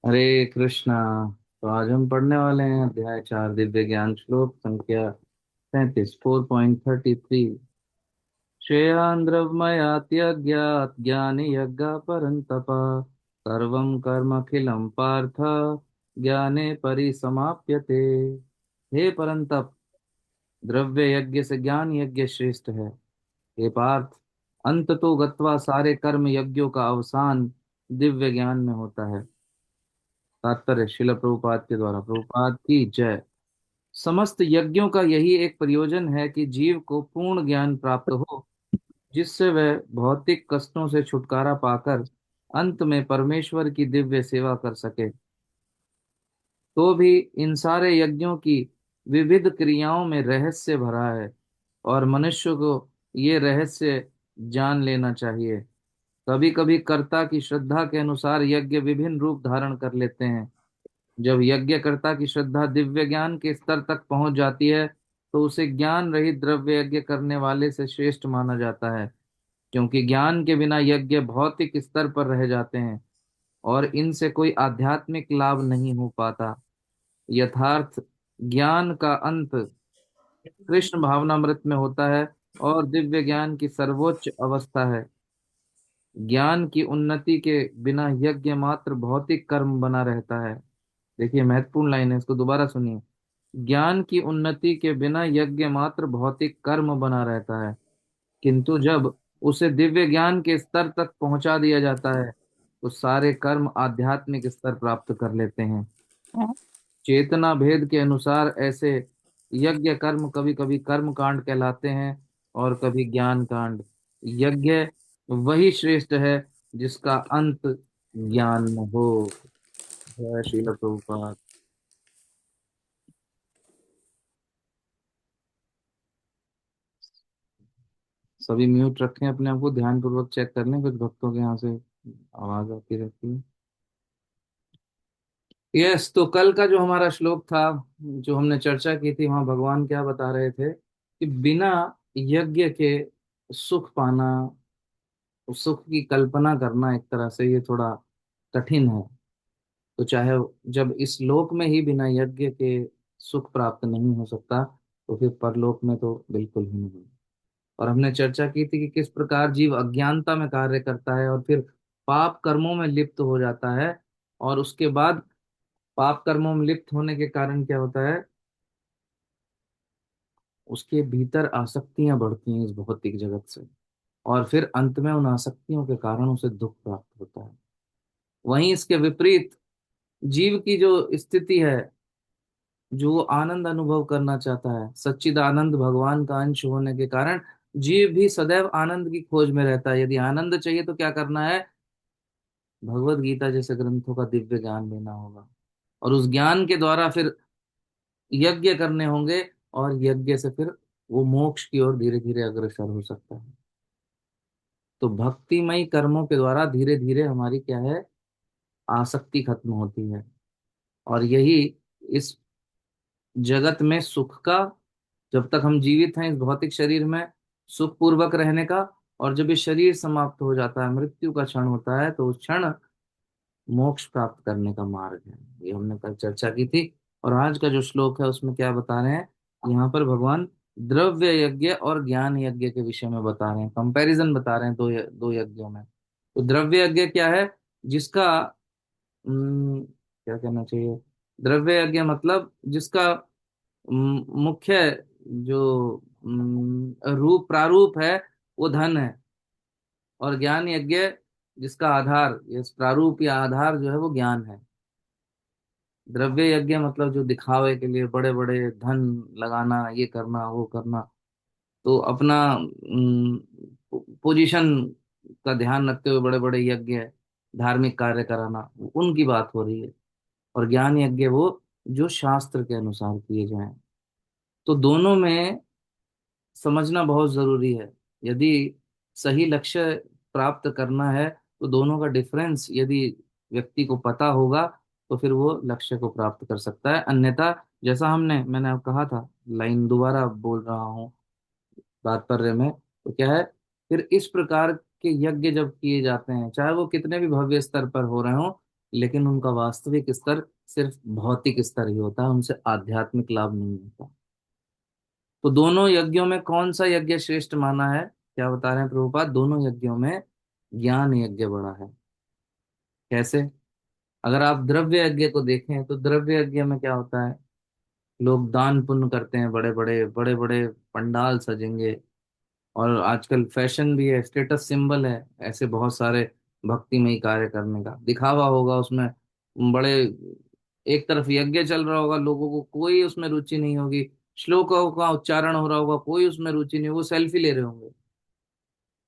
हरे कृष्णा। तो आज हम पढ़ने वाले हैं अध्याय 4 दिव्य ज्ञान श्लोक संख्या 35 4.33। श्रेयान् द्रव्यमयात्यज्ञात् ज्ञानि यज्ञ परन्तप सर्वं कर्मखिलं पार्थ ज्ञाने परिसमाप्यते। हे परंतप, द्रव्य यज्ञ से ज्ञान यज्ञ श्रेष्ठ है। हे पार्थ, अंत तो गत्वा सारे कर्म यज्ञों का अवसान दिव्य ज्ञान में होता है। तात्पर्य शिल प्रभुपाद के द्वारा। प्रभुपाद की जय। समस्त यज्ञों का यही एक प्रयोजन है कि जीव को पूर्ण ज्ञान प्राप्त हो, जिससे वह भौतिक कष्टों से छुटकारा पाकर अंत में परमेश्वर की दिव्य सेवा कर सके। तो भी इन सारे यज्ञों की विविध क्रियाओं में रहस्य भरा है, और मनुष्य को ये रहस्य जान लेना चाहिए। कभी कभी कर्ता की श्रद्धा के अनुसार यज्ञ विभिन्न रूप धारण कर लेते हैं। जब यज्ञकर्ता की श्रद्धा दिव्य ज्ञान के स्तर तक पहुंच जाती है, तो उसे ज्ञान रहित द्रव्य यज्ञ करने वाले से श्रेष्ठ माना जाता है, क्योंकि ज्ञान के बिना यज्ञ भौतिक स्तर पर रह जाते हैं और इनसे कोई आध्यात्मिक लाभ नहीं हो पाता। यथार्थ ज्ञान का अंत कृष्ण भावनामृत में होता है, और दिव्य ज्ञान की सर्वोच्च अवस्था है। ज्ञान की उन्नति के बिना यज्ञ मात्र भौतिक कर्म बना रहता है। देखिए, महत्वपूर्ण लाइन है, इसको दोबारा सुनिए। ज्ञान की उन्नति के बिना यज्ञ मात्र भौतिक कर्म बना रहता है, किंतु जब उसे दिव्य ज्ञान के स्तर तक पहुंचा दिया जाता है, तो सारे कर्म आध्यात्मिक स्तर प्राप्त कर लेते हैं। चेतना भेद के अनुसार ऐसे यज्ञ कर्म कभी कभी कर्म कांड कहलाते हैं और कभी ज्ञान कांड। यज्ञ वही श्रेष्ठ है जिसका अंत ज्ञान में हो। जय श्रील प्रभुपाद। सभी म्यूट रखें, अपने आप को ध्यान पूर्वक चेक कर लें, कुछ भक्तों के यहाँ से आवाज आती रहती है। यस, तो कल का जो हमारा श्लोक था, जो हमने चर्चा की थी, वहां भगवान क्या बता रहे थे कि बिना यज्ञ के सुख पाना, उस सुख की कल्पना करना एक तरह से ये थोड़ा कठिन है। तो चाहे जब इस लोक में ही बिना यज्ञ के सुख प्राप्त नहीं हो सकता, तो फिर परलोक में तो बिल्कुल ही नहीं। और हमने चर्चा की थी कि किस प्रकार जीव अज्ञानता में कार्य करता है और फिर पाप कर्मों में लिप्त हो जाता है, और उसके बाद पाप कर्मों में लिप्त होने के कारण क्या होता है, उसके भीतर आसक्तियां बढ़ती हैं इस भौतिक जगत से, और फिर अंत में उन आसक्तियों के कारण उसे दुख प्राप्त होता है। वहीं इसके विपरीत जीव की जो स्थिति है, जो वो आनंद अनुभव करना चाहता है, सच्चिदानंद भगवान का अंश होने के कारण जीव भी सदैव आनंद की खोज में रहता है। यदि आनंद चाहिए तो क्या करना है, भगवत गीता जैसे ग्रंथों का दिव्य ज्ञान लेना होगा, और उस ज्ञान के द्वारा फिर यज्ञ करने होंगे, और यज्ञ से फिर वो मोक्ष की ओर धीरे धीरे अग्रसर हो सकता है। तो भक्तिमय कर्मों के द्वारा धीरे धीरे हमारी क्या है, आसक्ति खत्म होती है। और यही इस जगत में सुख का, जब तक हम जीवित हैं इस भौतिक शरीर में, सुख पूर्वक रहने का, और जब ये शरीर समाप्त हो जाता है, मृत्यु का क्षण होता है, तो उस क्षण मोक्ष प्राप्त करने का मार्ग है। ये हमने कल चर्चा की थी। और आज का जो श्लोक है उसमें क्या बता रहे हैं, यहाँ पर भगवान द्रव्य यज्ञ और ज्ञान यज्ञ के विषय में बता रहे हैं, कंपैरिजन बता रहे हैं दो यज्ञों में। तो द्रव्य यज्ञ क्या है, जिसका क्या कहना चाहिए, द्रव्य यज्ञ मतलब जिसका मुख्य जो रूप प्रारूप है वो धन है, और ज्ञान यज्ञ जिसका आधार, इस प्रारूप या आधार जो है वो ज्ञान है। द्रव्य यज्ञ मतलब जो दिखावे के लिए बड़े बड़े धन लगाना, ये करना वो करना, तो अपना पोजीशन का ध्यान रखते हुए बड़े बड़े यज्ञ, धार्मिक कार्य कराना, उनकी बात हो रही है। और ज्ञान यज्ञ वो जो शास्त्र के अनुसार किए जाएं। तो दोनों में समझना बहुत जरूरी है। यदि सही लक्ष्य प्राप्त करना है, तो दोनों का डिफरेंस यदि व्यक्ति को पता होगा, तो फिर वो लक्ष्य को प्राप्त कर सकता है। अन्यथा, जैसा मैंने आप कहा था, लाइन दोबारा बोल रहा हूँ तात्पर्य में, तो क्या है, फिर इस प्रकार के यज्ञ जब किए जाते हैं, चाहे वो कितने भी भव्य स्तर पर हो रहे हो, लेकिन उनका वास्तविक स्तर सिर्फ भौतिक स्तर ही होता है, उनसे आध्यात्मिक लाभ नहीं होता। तो दोनों यज्ञों में कौन सा यज्ञ श्रेष्ठ माना है? क्या बता रहे हैं प्रभुपाद? दोनों यज्ञों में ज्ञान यज्ञ बड़ा है। कैसे? अगर आप द्रव्य यज्ञ को देखें तो द्रव्य यज्ञ में क्या होता है? लोग दान पुण्य करते हैं, बड़े बड़े पंडाल सजेंगे, और आजकल फैशन भी है, स्टेटस सिंबल है, ऐसे बहुत सारे भक्तिमय कार्य करने का दिखावा होगा उसमें। बड़े एक तरफ यज्ञ चल रहा होगा, लोगों को कोई उसमें रुचि नहीं होगी, श्लोकों का उच्चारण हो रहा होगा, कोई उसमें रुचि नहीं, वो सेल्फी ले रहे होंगे,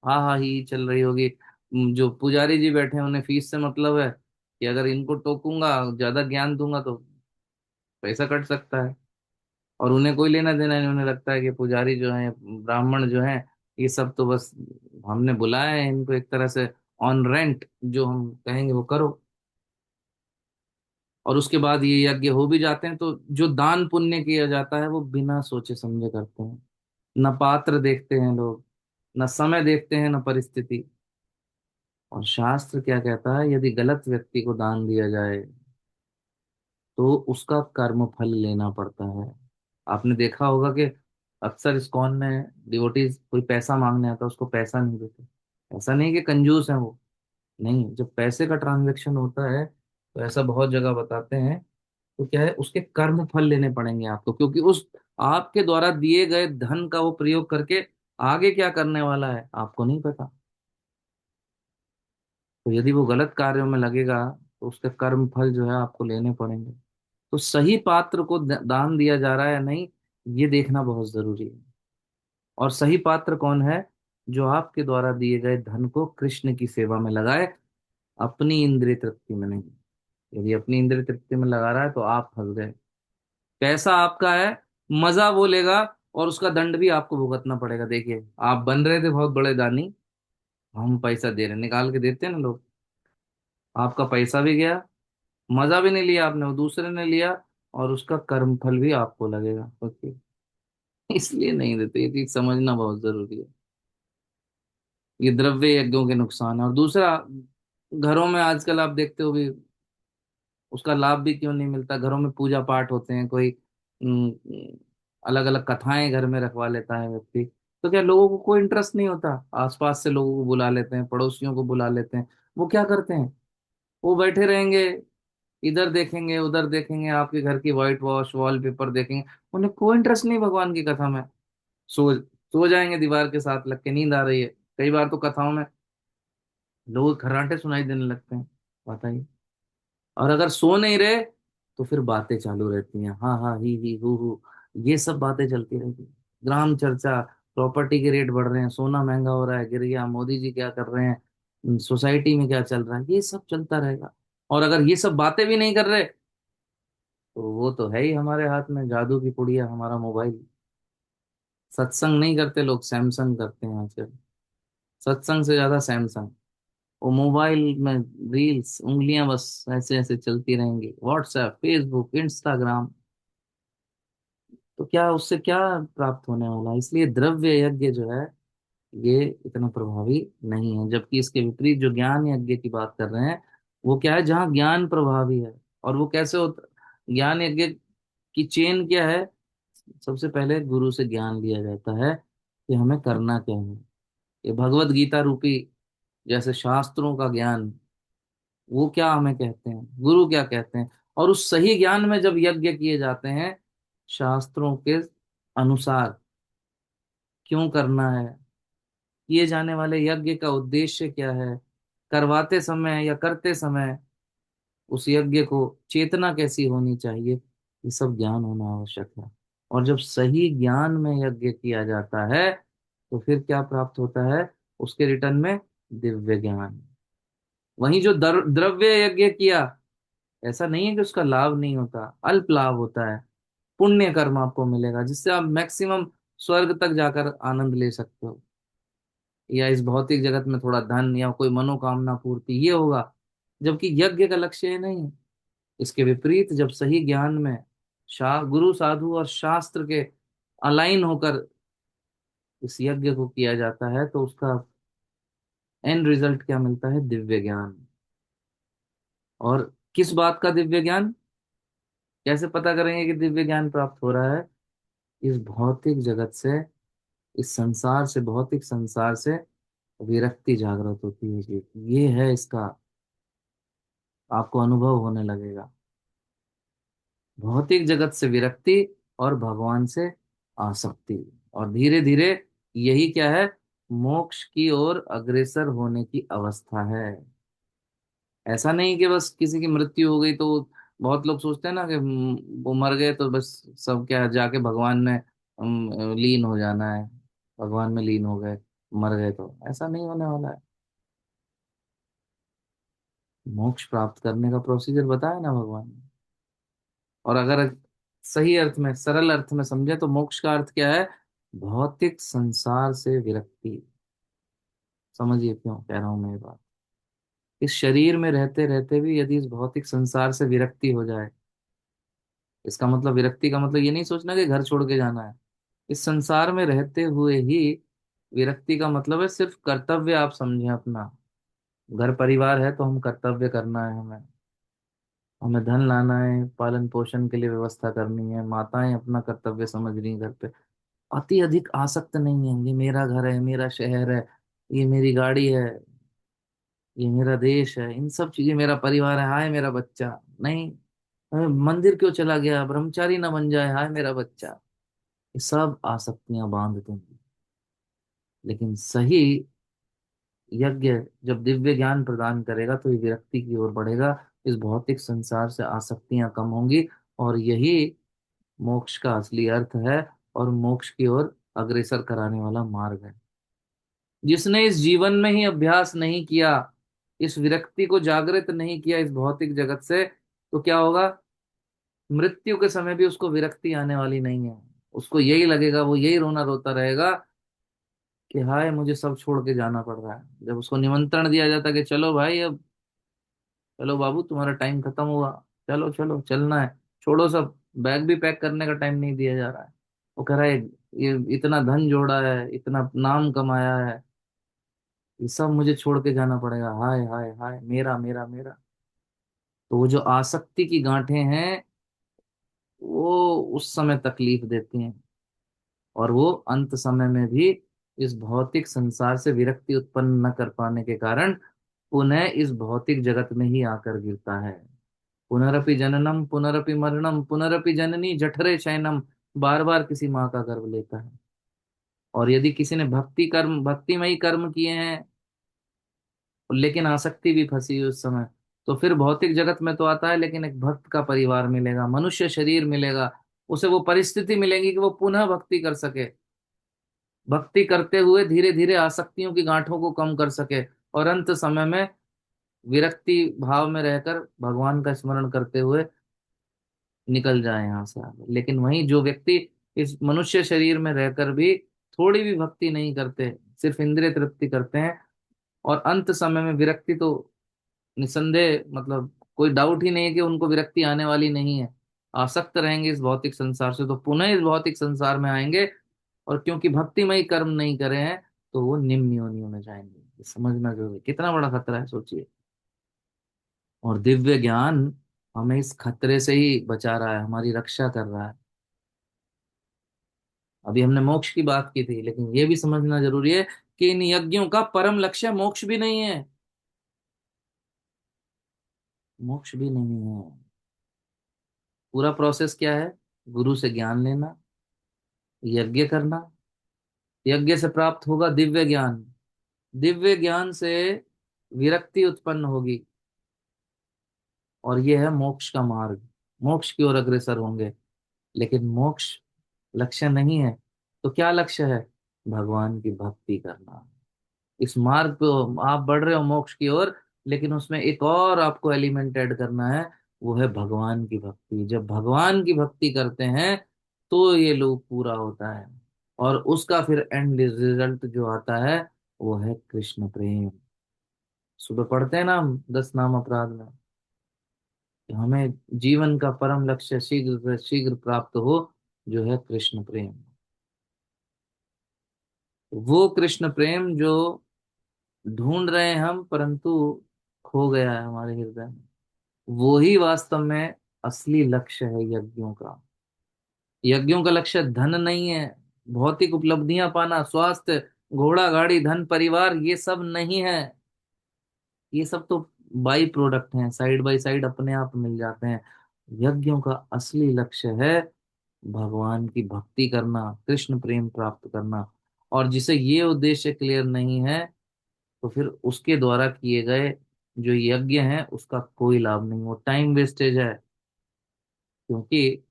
हाँ हाँ ही चल रही होगी। जो पुजारी जी बैठे हैं उन्हें फीस से मतलब है कि अगर इनको टोकूंगा, ज्यादा ज्ञान दूंगा तो पैसा कट सकता है, और उन्हें कोई लेना देना नहीं। उन्हें लगता है कि पुजारी जो है, ब्राह्मण जो है, ये सब तो बस हमने बुलाया है इनको एक तरह से ऑन रेंट, जो हम कहेंगे वो करो। और उसके बाद ये यज्ञ हो भी जाते हैं तो जो दान पुण्य किया जाता है वो बिना सोचे समझे करते हैं। न पात्र देखते हैं लोग, न समय देखते हैं, न परिस्थिति। और शास्त्र क्या कहता है? यदि गलत व्यक्ति को दान दिया जाए तो उसका कर्म फल लेना पड़ता है। आपने देखा होगा कि अक्सर इस्कॉन में डिवोटीज कोई पैसा मांगने आता है, उसको पैसा नहीं देते। ऐसा नहीं कि कंजूस है वो, नहीं, जब पैसे का ट्रांजैक्शन होता है तो ऐसा बहुत जगह बताते हैं, तो क्या है, उसके कर्म फल लेने पड़ेंगे आपको, क्योंकि उस आपके द्वारा दिए गए धन का वो प्रयोग करके आगे क्या करने वाला है आपको नहीं पता। तो यदि वो गलत कार्यों में लगेगा तो उसके कर्म फल जो है आपको लेने पड़ेंगे। तो सही पात्र को दान दिया जा रहा है या नहीं, ये देखना बहुत जरूरी है। और सही पात्र कौन है? जो आपके द्वारा दिए गए धन को कृष्ण की सेवा में लगाए, अपनी इंद्रिय तृप्ति में नहीं। यदि अपनी इंद्रिय तृप्ति में लगा रहा है तो आप फंस गए। पैसा आपका है, मजा वो लेगा, और उसका दंड भी आपको भुगतना पड़ेगा। देखिए, आप बन रहे थे बहुत बड़े दानी, हम पैसा दे रहे हैं, निकाल के देते हैं ना लोग, आपका पैसा भी गया, मजा भी नहीं लिया आपने, वो दूसरे ने लिया, और उसका कर्म फल भी आपको लगेगा। ओके, इसलिए नहीं देते, ये चीज समझना बहुत जरूरी है। ये द्रव्य यज्ञों के नुकसान है। और दूसरा, घरों में आजकल आप देखते हो भी, उसका लाभ भी क्यों नहीं मिलता? घरों में पूजा पाठ होते हैं, कोई अलग अलग कथाएं घर में रखवा लेता है व्यक्ति, तो क्या लोगों को कोई इंटरेस्ट नहीं होता? आसपास से लोगों को बुला लेते हैं, पड़ोसियों को बुला लेते हैं, वो क्या करते हैं? वो बैठे रहेंगे, इधर देखेंगे उधर देखेंगे, आपके घर की व्हाइट वॉश वॉलपेपर देखेंगे, उन्हें कोई इंटरेस्ट नहीं भगवान की कथा में। सो जाएंगे दीवार के साथ लग के, नींद आ रही है। कई बार तो कथाओं में लोग खर्राटे सुनाई देने लगते हैं, बताइए। और अगर सो नहीं रहे तो फिर बातें चालू रहती हैं, हाँ हाँ ही हु, ये सब बातें चलती रहती हैं। ग्राम चर्चा, प्रॉपर्टी के रेट बढ़ रहे हैं, सोना महंगा हो रहा है, गिर गया, मोदी जी क्या कर रहे हैं, सोसाइटी में क्या चल रहा है, ये सब चलता रहेगा। और अगर ये सब बातें भी नहीं कर रहे तो वो तो है ही हमारे हाथ में जादू की पुड़िया, हमारा मोबाइल। सत्संग नहीं करते लोग, सैमसंग करते हैं आजकल, सत्संग से ज्यादा सैमसंग। वो मोबाइल में रील्स, उंगलियां बस ऐसे ऐसे चलती रहेंगी, व्हाट्सएप, फेसबुक, इंस्टाग्राम। तो क्या उससे क्या प्राप्त होने वाला है? इसलिए द्रव्य यज्ञ जो है ये इतना प्रभावी नहीं है। जबकि इसके विपरीत जो ज्ञान यज्ञ की बात कर रहे हैं, वो क्या है, जहाँ ज्ञान प्रभावी है। और वो कैसे होता? ज्ञान यज्ञ की चेन क्या है? सबसे पहले गुरु से ज्ञान लिया जाता है कि हमें करना क्या है। ये भगवत गीता रूपी जैसे शास्त्रों का ज्ञान, वो क्या हमें कहते हैं, गुरु क्या कहते हैं। और उस सही ज्ञान में जब यज्ञ किए जाते हैं शास्त्रों के अनुसार, क्यों करना है, किए जाने वाले यज्ञ का उद्देश्य क्या है, करवाते समय या करते समय उस यज्ञ को चेतना कैसी होनी चाहिए, ये सब ज्ञान होना आवश्यक है। और जब सही ज्ञान में यज्ञ किया जाता है तो फिर क्या प्राप्त होता है? उसके रिटर्न में दिव्य ज्ञान। वहीं जो द्रव्य यज्ञ किया, ऐसा नहीं है कि उसका लाभ नहीं होता, अल्प लाभ होता है। पुण्य कर्म आपको मिलेगा जिससे आप मैक्सिमम स्वर्ग तक जाकर आनंद ले सकते हो, या इस भौतिक जगत में थोड़ा धन या कोई मनोकामना पूर्ति ये होगा। जबकि यज्ञ का लक्ष्य ये नहीं है। इसके विपरीत जब सही ज्ञान में गुरु साधु और शास्त्र के अलाइन होकर इस यज्ञ को किया जाता है तो उसका एंड रिजल्ट क्या मिलता है? दिव्य ज्ञान। और किस बात का दिव्य ज्ञान? कैसे पता करेंगे कि दिव्य ज्ञान प्राप्त हो रहा है? इस भौतिक जगत से, इस संसार से, भौतिक संसार से विरक्ति जागृत होती है कि ये है इसका, आपको अनुभव होने लगेगा। भौतिक जगत से विरक्ति और भगवान से आसक्ति, और धीरे धीरे यही क्या है, मोक्ष की ओर अग्रसर होने की अवस्था है। ऐसा नहीं कि बस किसी की मृत्यु हो गई तो, बहुत लोग सोचते हैं ना कि वो मर गए तो बस सब क्या जाके भगवान में लीन हो जाना है, भगवान में लीन हो गए, मर गए तो ऐसा नहीं होने वाला है। मोक्ष प्राप्त करने का प्रोसीजर बताया ना भगवान ने। और अगर सही अर्थ में, सरल अर्थ में समझे तो मोक्ष का अर्थ क्या है? भौतिक संसार से विरक्ति। समझिए क्यों कह रहा हूं मैं ये बात। इस शरीर में रहते रहते भी यदि इस भौतिक संसार से विरक्ति हो जाए, इसका मतलब, विरक्ति का मतलब ये नहीं सोचना कि घर छोड़ के जाना है। इस संसार में रहते हुए ही विरक्ति का मतलब है सिर्फ कर्तव्य आप समझें अपना। घर परिवार है तो हम कर्तव्य करना है, हमें हमें धन लाना है, पालन पोषण के लिए व्यवस्था करनी है, माताएं अपना कर्तव्य समझ रही हैं घर पे। अति अधिक आसक्त नहीं है, ये मेरा घर है, मेरा शहर है, ये मेरी गाड़ी है, ये मेरा देश है, इन सब चीजें, मेरा परिवार है, हाय मेरा बच्चा। नहीं, मंदिर क्यों चला गया, ब्रह्मचारी ना बन जाए, हाय मेरा बच्चा। ये सब आसक्तियां बांध देंगी। लेकिन सही यज्ञ जब दिव्य ज्ञान प्रदान करेगा तो ये विरक्ति की ओर बढ़ेगा, इस भौतिक संसार से आसक्तियां कम होंगी, और यही मोक्ष का असली अर्थ है, और मोक्ष की ओर अग्रसर कराने वाला मार्ग है। जिसने इस जीवन में ही अभ्यास नहीं किया, इस विरक्ति को जागृत नहीं किया इस भौतिक जगत से, तो क्या होगा? मृत्यु के समय भी उसको विरक्ति आने वाली नहीं है। उसको यही लगेगा, वो यही रोना रोता रहेगा कि हाय मुझे सब छोड़ के जाना पड़ रहा है। जब उसको निमंत्रण दिया जाता कि चलो भाई अब, चलो बाबू तुम्हारा टाइम खत्म हुआ, चलो चलो चलना है, छोड़ो सब, बैग भी पैक करने का टाइम नहीं दिया जा रहा है। वो कह रहा है ये इतना धन जोड़ा है, इतना नाम कमाया है, ये सब मुझे छोड़ के जाना पड़ेगा, हाय हाय हाय मेरा मेरा मेरा। तो वो जो आसक्ति की गांठें हैं, वो उस समय तकलीफ देती हैं, और वो अंत समय में भी इस भौतिक संसार से विरक्ति उत्पन्न न कर पाने के कारण पुनः इस भौतिक जगत में ही आकर गिरता है। पुनरपि जननम पुनरपि मरणम पुनरपि जननी जठरे शयनम, बार बार किसी माँ का गर्भ लेता है। और यदि किसी ने भक्ति कर्म, भक्तिमयी कर्म किए हैं, लेकिन आसक्ति भी फंसी है उस समय, तो फिर भौतिक जगत में तो आता है, लेकिन एक भक्त का परिवार मिलेगा, मनुष्य शरीर मिलेगा, उसे वो परिस्थिति मिलेगी कि वो पुनः भक्ति कर सके, भक्ति करते हुए धीरे धीरे आसक्तियों की गांठों को कम कर सके, और अंत समय में विरक्ति भाव में रहकर भगवान का स्मरण करते हुए निकल जाए यहाँ से आगे। लेकिन वहीं जो व्यक्ति इस मनुष्य शरीर में रहकर भी थोड़ी भी भक्ति नहीं करते, सिर्फ इंद्रिय तृप्ति करते हैं, और अंत समय में विरक्ति तो निसंदेह, मतलब कोई डाउट ही नहीं है कि उनको विरक्ति आने वाली नहीं है, आसक्त रहेंगे इस भौतिक संसार से, तो पुनः इस भौतिक संसार में आएंगे, और क्योंकि भक्तिमय कर्म नहीं करे हैं तो वो निम्न योनियों में जाएंगे। ये समझना जरूरी, कितना बड़ा खतरा है सोचिए। और दिव्य ज्ञान हमें इस खतरे से ही बचा रहा है, हमारी रक्षा कर रहा है। अभी हमने मोक्ष की बात की थी, लेकिन ये भी समझना जरूरी है कि इन यज्ञों का परम लक्ष्य मोक्ष भी नहीं है, मोक्ष भी नहीं है। पूरा प्रोसेस क्या है? गुरु से ज्ञान लेना, यज्ञ करना, यज्ञ से प्राप्त होगा दिव्य ज्ञान, दिव्य ज्ञान से विरक्ति उत्पन्न होगी, और यह है मोक्ष का मार्ग, मोक्ष की ओर अग्रसर होंगे। लेकिन मोक्ष लक्ष्य नहीं है, तो क्या लक्ष्य है? भगवान की भक्ति करना। इस मार्ग पे आप बढ़ रहे हो मोक्ष की ओर, लेकिन उसमें एक और आपको एलिमेंट ऐड करना है, वो है भगवान की भक्ति। जब भगवान की भक्ति करते हैं तो ये लोग पूरा होता है, और उसका फिर एंड रिजल्ट जो आता है वो है कृष्ण प्रेम। सुबह पढ़ते हैं ना हम 10 नाम अपराध में, कि हमें जीवन का परम लक्ष्य शीघ्र से शीघ्र प्राप्त हो, जो है कृष्ण प्रेम। वो कृष्ण प्रेम जो ढूंढ रहे हैं हम, परंतु खो गया है हमारे हृदय में। वो ही वास्तव में असली लक्ष्य है यज्ञों का। यज्ञों का लक्ष्य धन नहीं है, भौतिक उपलब्धियां पाना, स्वास्थ्य, घोड़ा गाड़ी, धन परिवार, ये सब नहीं है। ये सब तो बाई प्रोडक्ट हैं, साइड बाय साइड अपने आप मिल जाते हैं। यज्ञों का असली लक्ष्य है भगवान की भक्ति करना, कृष्ण प्रेम प्राप्त करना। और जिसे ये उद्देश्य क्लियर नहीं है, तो फिर उसके द्वारा किए गए जो यज्ञ हैं उसका कोई लाभ नहीं, वो टाइम वेस्टेज है। क्योंकि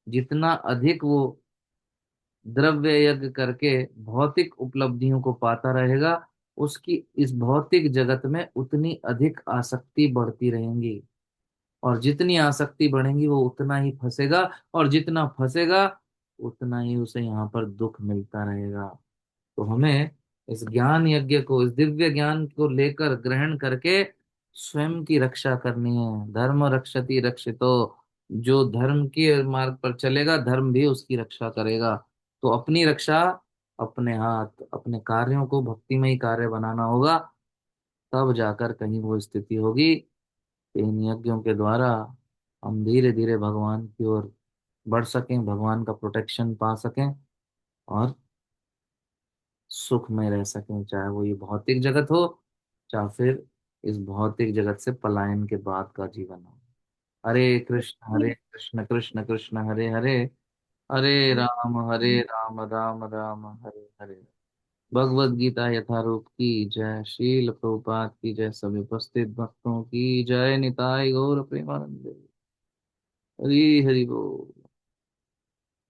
जितना अधिक वो द्रव्य यज्ञ करके भौतिक उपलब्धियों को पाता रहेगा, उसकी इस भौतिक जगत में उतनी अधिक आसक्ति बढ़ती रहेंगी। और जितनी आसक्ति बढ़ेगी वो उतना ही फंसेगा, और जितना फंसेगा उतना ही उसे यहाँ पर दुख मिलता रहेगा। तो हमें इस ज्ञान यज्ञ को, इस दिव्य ज्ञान को लेकर ग्रहण करके स्वयं की रक्षा करनी है। धर्म रक्षति रक्षितो, जो धर्म के मार्ग पर चलेगा धर्म भी उसकी रक्षा करेगा। तो अपनी रक्षा अपने हाथ, अपने कार्यों को भक्तिमय कार्य बनाना होगा, तब जाकर कहीं वो स्थिति होगी कि इन यज्ञों के द्वारा हम धीरे धीरे भगवान की ओर बढ़ सकें, भगवान का प्रोटेक्शन पा सकें, और सुख में रह सकें, चाहे वो ये भौतिक जगत हो, चाहे फिर इस भौतिक जगत से पलायन के बाद का जीवन हो। हरे कृष्ण कृष्ण कृष्ण हरे हरे, हरे राम राम राम हरे हरे। भगवद गीता यथारूप की जय, शील प्रभुपाद की जय, सभी उपस्थित भक्तों की जय, निताय गौर प्रेमानंद। हरि हरि बोल।